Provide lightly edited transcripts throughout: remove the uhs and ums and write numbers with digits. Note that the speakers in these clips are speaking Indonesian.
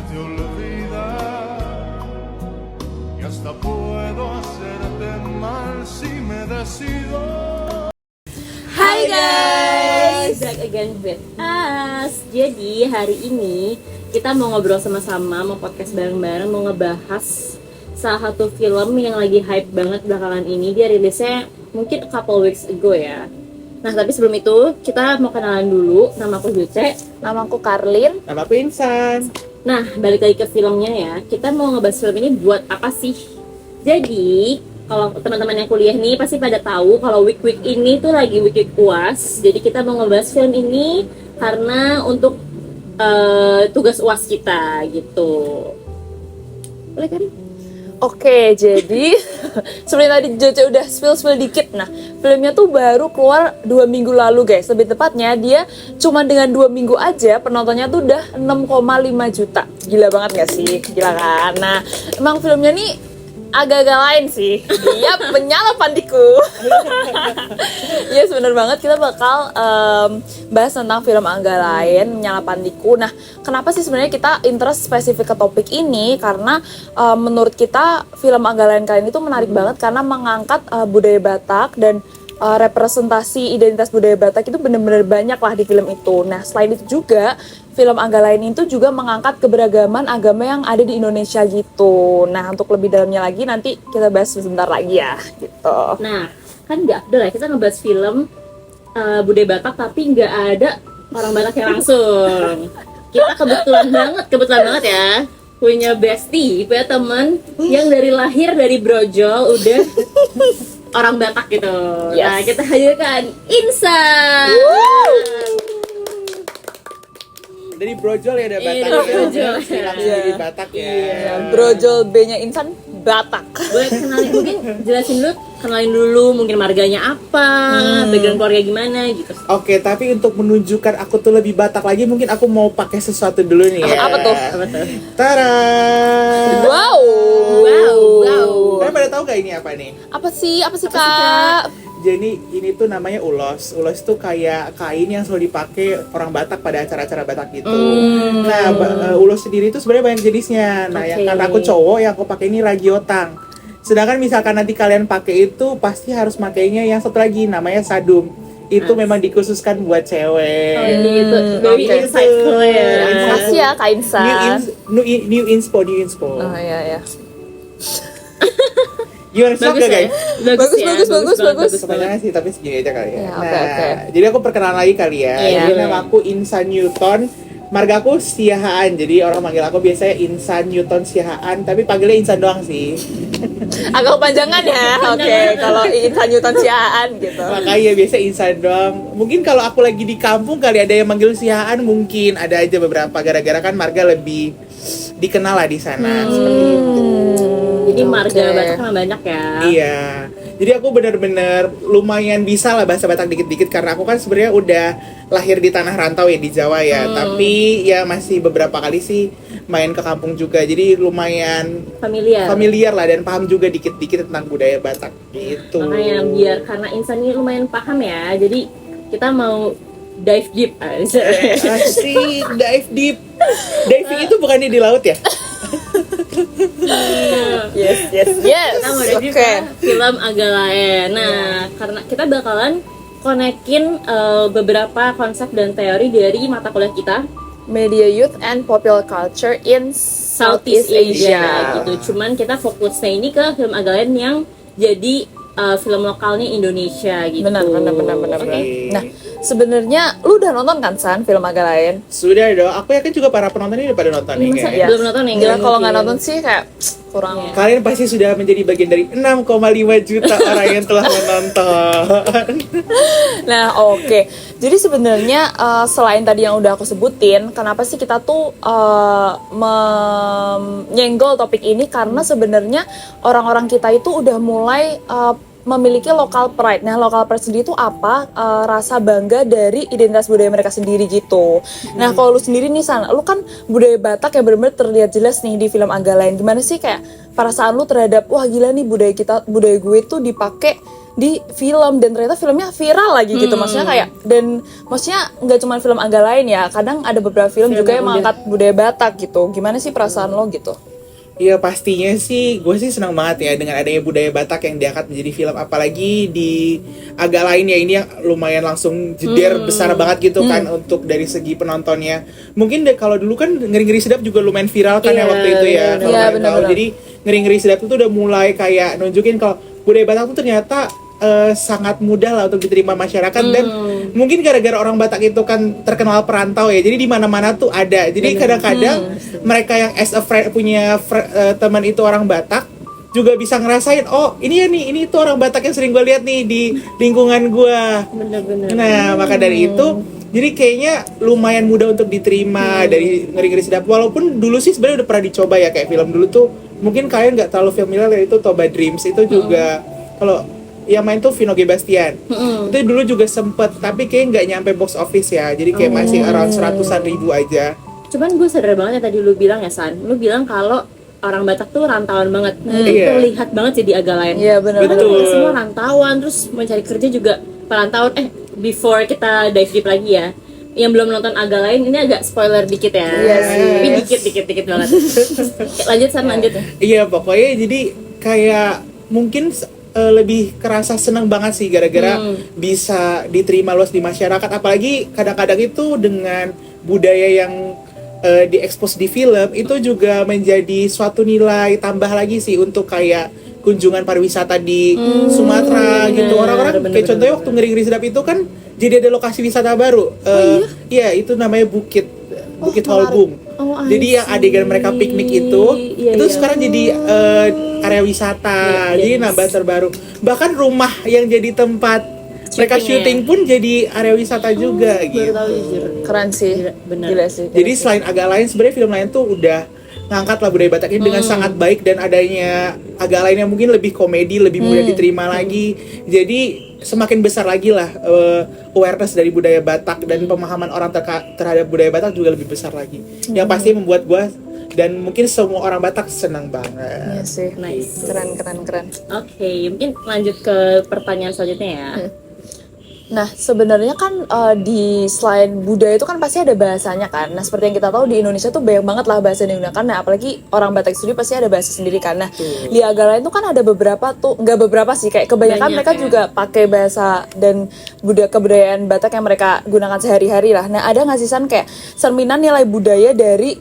te olvidar y hasta puedo hacerte mal si me decido. Hai guys, back again with us. Jadi hari ini kita mau ngobrol sama-sama, mau podcast bareng-bareng, mau ngebahas salah satu film yang lagi hype banget belakangan ini. Dia rilisnya mungkin a couple weeks ago ya. Nah tapi sebelum itu kita mau kenalan dulu. Nama aku Juce. Nama aku Karlin. Nama aku Insan. Nah balik lagi ke filmnya ya. Kita mau ngebahas film ini buat apa sih? Jadi kalau teman-teman yang kuliah nih pasti pada tahu kalau week-week ini tuh lagi week-week UAS. Jadi kita mau ngebahas film ini karena untuk tugas UAS kita gitu. Boleh kan? Oke, jadi seperti tadi Joce udah spill dikit. Nah, filmnya tuh baru keluar 2 minggu lalu guys. Lebih tepatnya dia cuma dengan 2 minggu aja penontonnya tuh udah 6,5 juta. Gila banget gak sih? Gila kan? Nah, emang filmnya nih agak-agak lain sih. Dia menyala pandiku. Yes, bener banget. Kita bakal bahas tentang film agak lain, Menyala Pandiku. Nah, kenapa sih sebenarnya kita interest spesifik ke topik ini? Karena menurut kita film agak lain kali ini tuh menarik banget karena mengangkat budaya Batak dan representasi identitas budaya Batak itu benar-benar banyak lah di film itu. Nah, selain itu juga film agak lain itu juga mengangkat keberagaman agama yang ada di Indonesia gitu. Nah, untuk lebih dalamnya lagi nanti kita bahas sebentar lagi ya, gitu. Nah, kan nggak ada lah kita ngebahas film budaya Batak tapi nggak ada orang Batak yang langsung. Kita kebetulan banget ya punya bestie, punya teman yang dari lahir dari Brojol udah orang Batak gitu. Yes. Nah, kita hadirkan Insan. Dari Brojol ya, ada Batak. Iya, dari Brojol. Langsung dari Batak ya. Ya, Brojol B-nya Insan Batak. Boleh kenalin, mungkin jelasin dulu, kenalin dulu mungkin marganya apa, background keluarga gimana gitu. Oke, tapi untuk menunjukkan aku tuh lebih Batak lagi, mungkin aku mau pakai sesuatu dulu nih ya. Apa tuh? Apa tuh? Tara. Wow. Kalian pada tahu gak ini apa nih? Apa sih Apa sih, Kak? Jadi ini tuh namanya ulos. Ulos tuh kayak kain yang selalu dipakai orang Batak pada acara-acara Batak gitu. Nah, ulos sendiri itu sebenarnya banyak jenisnya. Nah, yang karena aku cowok, yang aku pakai ini ragiotang. Sedangkan misalkan nanti kalian pakai itu, pasti harus makainya yang satu lagi, namanya sadum. Itu memang dikhususkan buat cewek. Oh gitu, very Oke. insightful ya. Makasih ya Kak Insan. New inspo. Oh iya ya. Gimana sih Bagus guys? ya? Bagus. Sebenarnya sih, tapi segini aja kali Ya, ya. oke. Jadi aku perkenalan lagi kali ya. Iya. Jadi nama aku Insan Newton. Marga aku Siahaan. Jadi orang manggil aku biasanya Insan Newton Siahaan, tapi panggilnya Insan doang sih. Agak kepanjangan ya. Oke, kalau Insan Newton Siaan gitu. Makanya biasa Insan doang. Mungkin kalau aku lagi di kampung kali ada yang manggil Siahaan, mungkin ada aja beberapa, gara-gara kan marga lebih dikenal lah di sana. Seperti itu. Jadi marga Oke. Batak kan banyak ya. Iya. Jadi aku benar-benar lumayan bisa lah bahasa Batak dikit-dikit karena aku kan sebenarnya udah lahir di tanah rantau ya di Jawa ya. Tapi ya masih beberapa kali sih main ke kampung juga. Jadi lumayan familiar lah dan paham juga dikit-dikit tentang budaya Batak gitu. Makanya biar karena Insan ini lumayan paham ya. Jadi kita mau dive deep aja. Asik, dive deep. Diving itu bukannya di laut ya? Yes. Kita mau dive deep Oke. ke film agak lain. Nah, karena kita bakalan konekin beberapa konsep dan teori dari mata kuliah kita Media Youth and Popular Culture in Southeast Asia gitu. Cuman kita fokusnya ini ke film agak lain yang jadi film lokalnya Indonesia gitu. Benar. Oke. Nah, sebenarnya lu udah nonton kan San film agak lain? Sudah dong. Aku yakin juga para penonton ini udah pada nonton nih Masa guys. belum nonton ya? Gila kalau nggak mungkin. nonton sih kayak kurang. Kalian pasti sudah menjadi bagian dari 6,5 juta orang yang telah menonton. Nah, oke. Jadi sebenarnya selain tadi yang udah aku sebutin, kenapa sih kita tuh menyenggol topik ini karena sebenarnya orang-orang kita itu udah mulai memiliki local pride. Nah, local pride sendiri itu apa? Rasa bangga dari identitas budaya mereka sendiri gitu. Nah, kalau lu sendiri nih San, lu kan budaya Batak yang benar-benar terlihat jelas nih di film agak lain. Gimana sih kayak perasaan lu terhadap wah gila nih budaya gue tuh dipakai di film, dan ternyata filmnya viral lagi gitu. Maksudnya kayak, dan maksudnya nggak cuma film Angga Lain ya, kadang ada beberapa film juga yang mengangkat budaya Batak gitu. Gimana sih perasaan lo gitu? Iya pastinya sih, gue sih senang banget ya dengan adanya budaya Batak yang diangkat menjadi film, apalagi di Agak Lain ya, ini yang lumayan langsung jeder besar banget gitu kan untuk dari segi penontonnya. Mungkin deh kalau dulu kan Ngeri-Ngeri Sedap juga lumayan viral kan ya waktu itu ya. Kalau kalian tahu, jadi Ngeri-Ngeri Sedap itu udah mulai kayak nunjukin kalau budaya Batak itu ternyata sangat mudah lah untuk diterima masyarakat, dan mungkin gara-gara orang Batak itu kan terkenal perantau ya, jadi di mana-mana tuh ada. Jadi kadang-kadang mereka yang as a friend punya teman itu orang Batak juga bisa ngerasain, oh ini ya nih, ini tuh orang Batak yang sering gue lihat nih di lingkungan gue. Bener-bener. Nah maka dari itu jadi kayaknya lumayan mudah untuk diterima dari Ngeri-Ngeri Sedap. Walaupun dulu sih sebenarnya udah pernah dicoba ya, kayak film dulu tuh mungkin kalian nggak terlalu familiar ya, itu Toba Dreams itu juga kalau yang main tuh Vino G. Bastian. Itu dulu juga sempet, tapi kayak nggak nyampe box office ya. Jadi kayak masih around 100-an ribu aja. Cuman gue sadar banget ya tadi lu bilang ya, San. Lu bilang kalau orang Batak tuh rantauan banget. Itu terlihat banget sih di Agak Lain. Iya benar. Betul. Semua rantauan, terus mencari kerja juga perantauan. Before kita dive deep lagi ya, yang belum nonton Agak Lain, ini agak spoiler dikit ya. Iya sih. Tapi dikit banget. Lanjut San, lanjut ya. Iya pokoknya jadi kayak mungkin lebih kerasa senang banget sih gara-gara bisa diterima luas di masyarakat, apalagi kadang-kadang itu dengan budaya yang diekspos di film itu juga menjadi suatu nilai tambah lagi sih untuk kayak kunjungan pariwisata di Sumatera gitu. Orang-orang kayak contohnya waktu Ngeri-Ngeri Sedap itu kan jadi ada lokasi wisata baru. Iya itu namanya Bukit Holbung. Jadi yang adegan mereka piknik itu sekarang jadi area wisata. Jadi nambah terbaru. Bahkan rumah yang jadi tempat mereka syuting pun jadi area wisata juga gitu. Keren sih. Gila sih. Jadi selain Agak Lain, sebenarnya film lain tuh udah ngangkat lah budaya Batak ini dengan sangat baik, dan adanya Agak Lain yang mungkin lebih komedi, lebih mudah diterima lagi. Jadi semakin besar lagi lah awareness dari budaya Batak, dan pemahaman orang terhadap budaya Batak juga lebih besar lagi. Yang pasti membuat gua dan mungkin semua orang Batak senang banget. Iya sih. Nice. Keren. Oke, mungkin lanjut ke pertanyaan selanjutnya ya. Nah, sebenarnya kan di selain budaya itu kan pasti ada bahasanya kan. Nah, seperti yang kita tahu di Indonesia tuh banyak banget lah bahasa yang digunakan. Nah, apalagi orang Batak sendiri pasti ada bahasa sendiri kan. Nah, di Agak Lain tuh kan ada beberapa tuh, nggak beberapa sih, kayak kebanyakan mereka juga pakai bahasa dan kebudayaan Batak yang mereka gunakan sehari-hari lah. Nah, ada nggak sih San kayak cerminan nilai budaya dari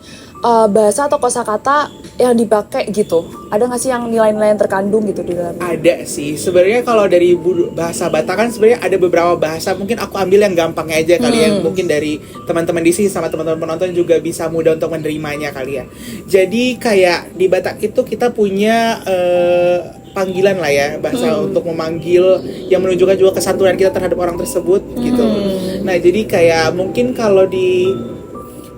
bahasa atau kosakata yang dipakai gitu? Ada nggak sih yang nilai-nilai yang terkandung gitu di dalamnya? Ada sih. Sebenarnya kalau dari bahasa Batak kan sebenarnya ada beberapa bahasa. Mungkin aku ambil yang gampangnya aja kali ya. Mungkin dari teman-teman di sini sama teman-teman penonton juga bisa mudah untuk menerimanya kali ya. Jadi kayak di Batak itu kita punya panggilan lah ya, bahasa untuk memanggil yang menunjukkan juga kesantunan kita terhadap orang tersebut gitu. Nah, jadi kayak mungkin kalau di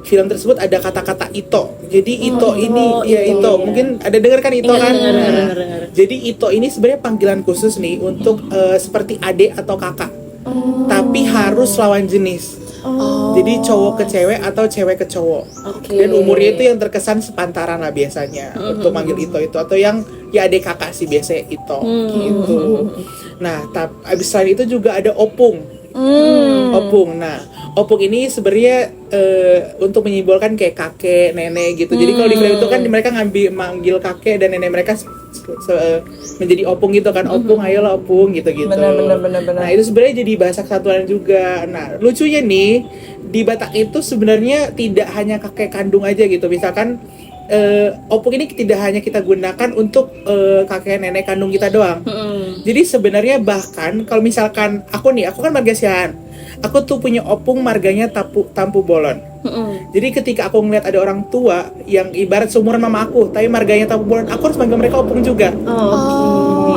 film tersebut ada kata-kata ito. Jadi ito ini ito. Mungkin ada dengar kan ito kan? Dengar. Jadi ito ini sebenarnya panggilan khusus nih untuk seperti adik atau kakak. Tapi harus lawan jenis. Jadi cowok ke cewek atau cewek ke cowok. Dan umurnya itu yang terkesan sepantaran lah biasanya untuk manggil ito itu, atau yang ya adik kakak sih biasanya ito gitu. Nah, abis selain itu juga ada opung. Opung. Nah, opung ini sebenarnya untuk menyimbolkan kayak kakek, nenek gitu. Jadi kalau di film itu kan mereka manggil kakek dan nenek mereka menjadi opung gitu kan. Opung, ayolah opung gitu-gitu. Benar. Nah, itu sebenarnya jadi bahasa kesatuan juga. Nah, lucunya nih di Batak itu sebenarnya tidak hanya kakek kandung aja gitu. Misalkan opung ini tidak hanya kita gunakan untuk kakek nenek kandung kita doang. Jadi sebenarnya bahkan kalau misalkan aku kan marga Siahaan, aku tuh punya opung marganya Tampu Bolon. Jadi ketika aku ngeliat ada orang tua yang ibarat seumuran mama aku, tapi marganya Tampu Bolon, aku harus manggil mereka opung juga.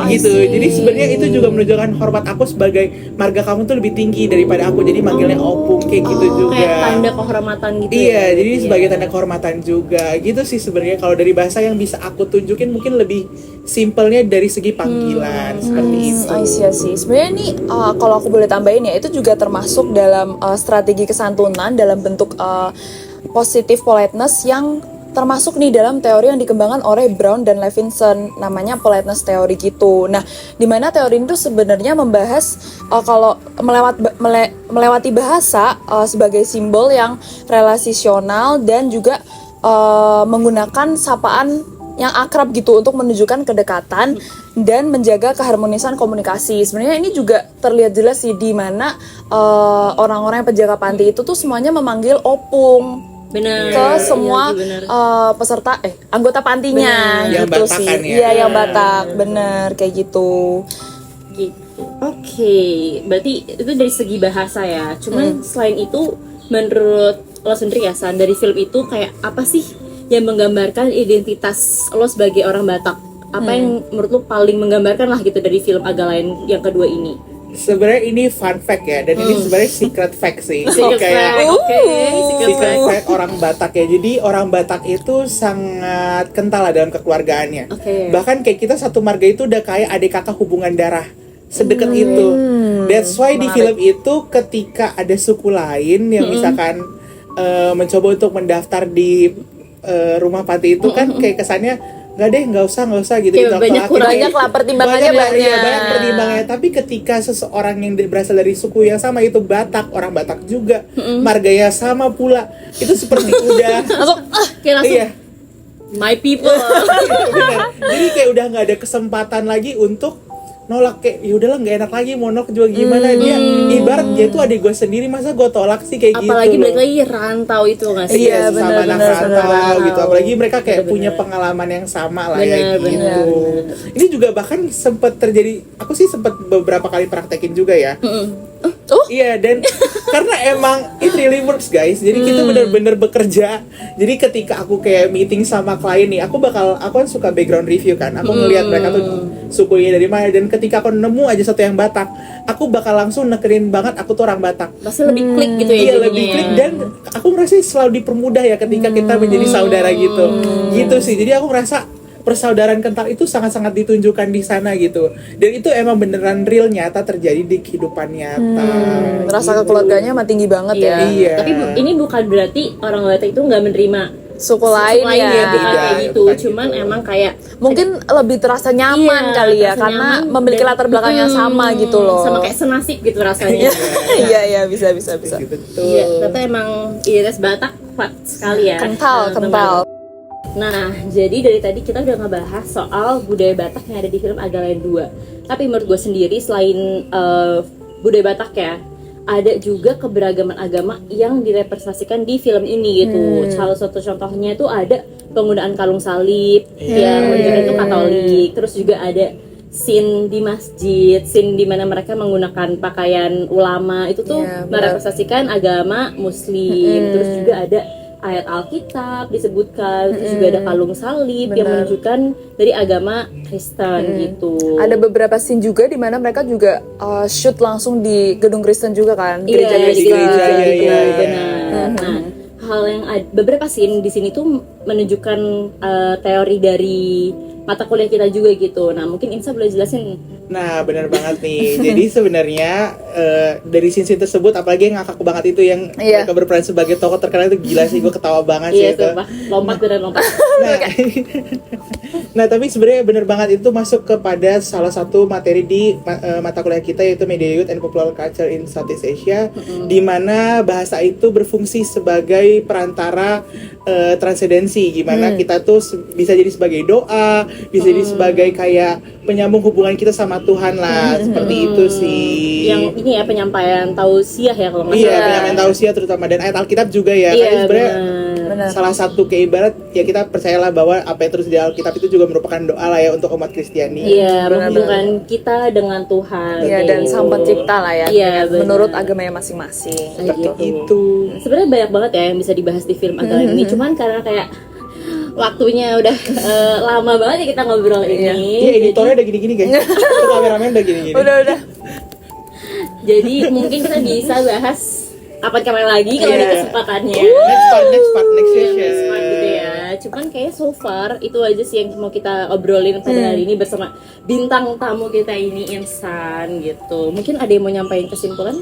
Gitu. Jadi sebenarnya itu juga menunjukkan hormat aku sebagai marga kamu tuh lebih tinggi daripada aku, jadi manggilnya opung kayak gitu juga. Kayak tanda kehormatan gitu. Iya, jadi sebagai tanda kehormatan juga. Gitu sih sebenarnya kalau dari bahasa yang bisa aku tunjukin mungkin lebih simpelnya dari segi panggilan seperti itu. Iya sih. Sebenarnya nih kalau aku boleh tambahin ya, itu juga termasuk dalam strategi kesantunan dalam bentuk positive politeness yang termasuk nih dalam teori yang dikembangkan oleh Brown dan Levinson, namanya politeness theory gitu. Nah, di mana teori itu sebenarnya membahas kalau melewati bahasa sebagai simbol yang relasisional dan juga menggunakan sapaan yang akrab gitu untuk menunjukkan kedekatan dan menjaga keharmonisan komunikasi. Sebenarnya ini juga terlihat jelas sih di mana orang-orang yang penjaga panti itu tuh semuanya memanggil opung ke semua peserta anggota pantinya bener. gitu Yang sih. Batakan ya? Iya, yang Batak, bener kayak gitu. Gitu. Oke, berarti itu dari segi bahasa ya. Cuman selain itu, menurut lo sendiri ya, San, dari film itu kayak apa sih yang menggambarkan identitas lo sebagai orang Batak? Apa yang menurut lo paling menggambarkan lah gitu dari film Agak Lain yang kedua ini? Sebenarnya ini fun fact ya, dan ini sebenarnya secret fact sih. Secret fact, oke. Secret fact orang Batak ya. Jadi orang Batak itu sangat kental lah dalam kekeluargaannya. Oke. Bahkan kayak kita satu marga itu udah kayak adik kakak hubungan darah. Sedekat itu. That's why di film itu ketika ada suku lain yang misalkan mencoba untuk mendaftar di rumah panti itu kan kayak kesannya nggak usah gitu. Kayak banyak lah pertimbangannya banyak pertimbangannya. Tapi ketika seseorang yang berasal dari suku yang sama itu Batak, orang Batak juga, marganya sama pula, itu seperti udah Kayak langsung iya. my people. Bener. Jadi kayak udah nggak ada kesempatan lagi untuk nolak, kayak yaudahlah nggak enak lagi mau nolak juga gimana. Dia ibarat dia tuh adik gue sendiri, masa gue tolak sih kayak Apalagi gitu balik loh. lagi rantau itu nggak sih? Iya, Sama bener, anak bener, rantau gitu, apalagi mereka kayak Bener. punya pengalaman yang sama lah Bener, ya gitu. bener. Ini juga bahkan sempat terjadi, aku sih sempat beberapa kali praktekin juga ya. Iya, dan karena emang it really works guys. Jadi kita bener-bener bekerja. Jadi ketika aku kayak meeting sama klien nih, aku kan suka background review kan. Aku ngelihat mereka tuh sukunya dari mana, dan ketika aku nemu aja satu yang Batak, aku bakal langsung nekerin banget aku tuh orang Batak. Pasti lebih klik gitu ya. Iya, jadinya lebih ya. klik, dan aku merasa selalu dipermudah ya ketika kita menjadi saudara gitu. Gitu sih. Jadi aku merasa persaudaraan kental itu sangat-sangat ditunjukkan di sana gitu. Dan itu emang beneran real, nyata terjadi di kehidupan nyata. Rasa kekeluarganya mah tinggi banget Iya. ya. Iya. Tapi ini bukan berarti orang Batak itu nggak menerima Suku lain ya. bukan Tidak, kayak gitu. bukan Cuman gitu. emang kayak Mungkin lebih terasa nyaman Iya, kali ya, terasa karena nyaman memiliki dan- latar belakang yang sama gitu loh. sama kayak senasib gitu rasanya. Iya, bisa. Betul. Iya, ternyata emang identitas Batak kuat sekali ya. Kental. Nah, jadi dari tadi kita udah ngebahas soal budaya Batak yang ada di film Agak Lain 2. Tapi menurut gue sendiri, selain budaya Batak ya, ada juga keberagaman agama yang direpresentasikan di film ini gitu. Salah satu contohnya itu ada penggunaan kalung salib yang menunjukkan itu Katolik. Terus juga ada scene di masjid, scene di mana mereka menggunakan pakaian ulama, itu tuh Iya, benar. merepresentasikan agama Muslim. Terus juga ada ayat Alkitab disebutkan, terus juga ada kalung salib yang Benar. menunjukkan dari agama Kristen gitu. Ada beberapa scene juga di mana mereka juga shoot langsung di gedung Kristen juga kan, Iya, gereja di Kristen. gereja Iya, gitu, iya. benar. Nah, hal yang beberapa scene di sini tuh menunjukkan teori dari mata kuliah kita juga gitu. Nah, mungkin Insa boleh jelasin. Nah, benar banget nih. Jadi sebenarnya dari scene tersebut, apalagi yang ngakak banget itu yang Iya. mereka berperan sebagai tokoh terkenal itu gila sih, gue ketawa banget sih Iya, itu. sumpah. Lompat beneran lompat. Nah, nah tapi sebenarnya benar banget itu masuk kepada salah satu materi di mata kuliah kita, yaitu Media Youth and Popular Culture in Southeast Asia, di mana bahasa itu berfungsi sebagai perantara transendensi, gimana kita tuh bisa jadi sebagai doa, bisa jadi sebagai kayak penyambung hubungan kita sama Tuhan lah, seperti itu sih. Yang ini ya penyampaian tausiah ya kalau nggak Iya, salah. penyampaian tausiah terutama, dan ayat Alkitab juga ya. Iya, Karena sebenarnya Benar. salah satu kayak ibarat ya, kita percayalah bahwa apa yang terus di Alkitab itu juga merupakan doa lah ya untuk umat Kristiani. Iya, Benar-benar. menghubungkan kita dengan Tuhan. Iya, kayak dan gitu. sang pencipta lah ya, Iya, dengan- benar. menurut agamanya masing-masing. Kayak gitu. Itu. Sebenarnya banyak banget ya yang bisa dibahas di film Agak Lain ini. Cuman karena kayak waktunya udah lama banget ya kita ngobrol ini. Iya, editornya udah gini-gini guys. Itu kameramen udah gini-gini. Udah. Jadi mungkin kita bisa bahas kapan-kapan lagi kalau Iya. ada kesempatannya. Next part, next Iya, session. next part gitu ya. Cuman kayak so far itu aja sih yang mau kita obrolin pada hari ini bersama bintang tamu kita ini, Insan gitu. Mungkin ada yang mau nyampaikan kesimpulan?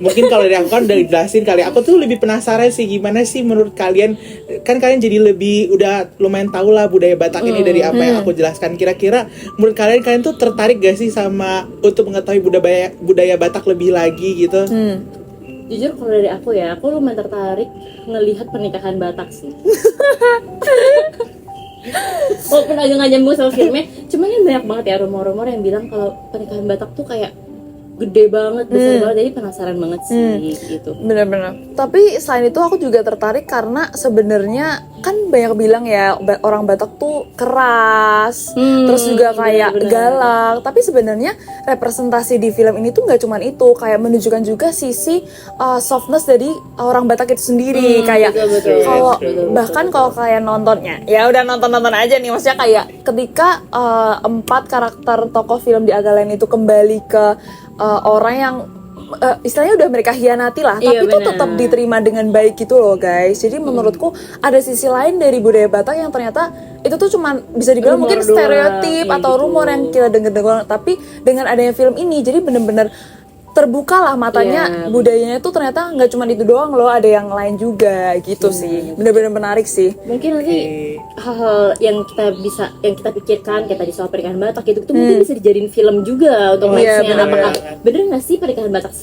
Mungkin kalau dari aku kan udah dijelasin kali. Aku tuh lebih penasaran sih gimana sih menurut kalian. Kan kalian jadi lebih udah lumayan tahu lah budaya Batak ini dari apa yang aku jelaskan. Kira-kira menurut kalian tuh tertarik gak sih sama untuk mengetahui budaya Batak lebih lagi gitu? Jujur kalau dari aku ya, aku lumayan tertarik ngelihat pernikahan Batak sih. Walaupun agak nggak nyambung sama filmnya, cuman kan banyak banget ya rumor-rumor yang bilang kalau pernikahan Batak tuh kayak gede banget, besar banget, jadi penasaran banget sih gitu. Bener-bener. Tapi selain itu aku juga tertarik karena sebenarnya kan banyak bilang ya orang Batak tuh keras, terus juga kayak bener-bener galak. Tapi sebenarnya representasi di film ini tuh nggak cuma itu, kayak menunjukkan juga sisi softness dari orang Batak itu sendiri. Kayak betul. kalau Betul, bahkan kalau kalian nontonnya, ya udah nonton aja nih. Maksudnya kayak ketika 4 karakter tokoh film di Agalen itu kembali ke orang yang istilahnya udah mereka hianati lah, Iya, tapi tuh benar. tetap diterima dengan baik gitu loh guys. Jadi menurutku ada sisi lain dari budaya Batak yang ternyata itu tuh cuman bisa dibilang Rumor mungkin doang, stereotip kayak atau gitu. rumor yang kita denger-denger, tapi dengan adanya film ini jadi bener-bener terbuka lah matanya, Iya. budayanya tuh ternyata nggak cuma itu doang loh, ada yang lain juga gitu sih. Bener-bener menarik sih. Mungkin nanti hal-hal yang kita pikirkan kayak tadi soal pernikahan Batak gitu itu mungkin bisa dijadiin film juga untuk Iya, nextnya. benar. Apakah bener nggak sih pernikahan Batak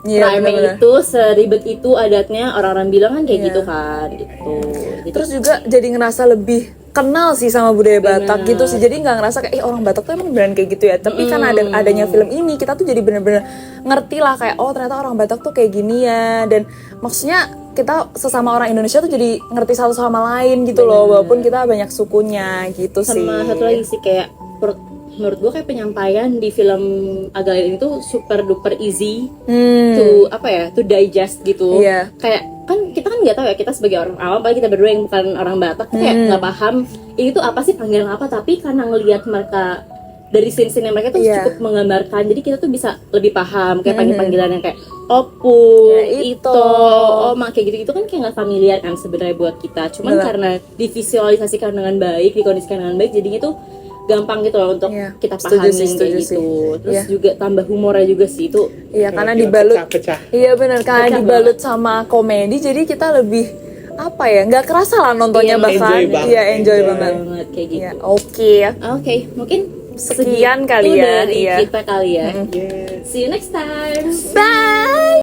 Iya, ramai benar-benar. itu, seribet itu adatnya, orang-orang bilang kan kayak Iya. gitu kan gitu. Jadi, Terus juga jadi ngerasa lebih kenal sih sama budaya Batak Benar. gitu sih. Jadi nggak ngerasa kayak orang Batak tuh emang beneran kayak gitu ya. Tapi karena adanya film ini kita tuh jadi bener-bener ngerti lah kayak oh ternyata orang Batak tuh kayak gini ya. Dan maksudnya kita sesama orang Indonesia tuh jadi ngerti satu sama lain gitu loh, walaupun kita banyak sukunya gitu sih. sama satu lagi sih kayak menurut gue kayak penyampaian di film Agalen ini tuh super duper easy to to digest gitu. Iya. Kayak kan kita kan nggak tahu ya, kita sebagai orang awam, apalagi kita berdua yang bukan orang Batak tuh kayak nggak paham ini tuh apa sih, panggilan apa, tapi karena ngelihat mereka dari scene-scene mereka tuh Iya. cukup menggambarkan, jadi kita tuh bisa lebih paham kayak panggilan yang kayak opu, Ya, ito, oma kayak gitu-gitu kan kayak nggak familiar kan sebenarnya buat kita. Cuman Benar. karena divisualisasikan dengan baik, dikondisikan dengan baik, jadinya tuh gampang gitu loh untuk Iya. kita Setuju pahami sih, kayak setuju gitu. sih. Terus Iya. juga tambah humornya juga sih itu. Iya, karena Gila, dibalut. pecah. Iya bener, karena Pecah dibalut sama komedi, jadi kita lebih apa ya, nggak kerasa lah nontonnya, Iya, bahkan enjoy banget. iya enjoy banget. Banget kayak gitu. Iya, oke ya. Oke, mungkin Sekian kali segitu ya, dari iya. kita kali ya. Yes. See you next time. Bye.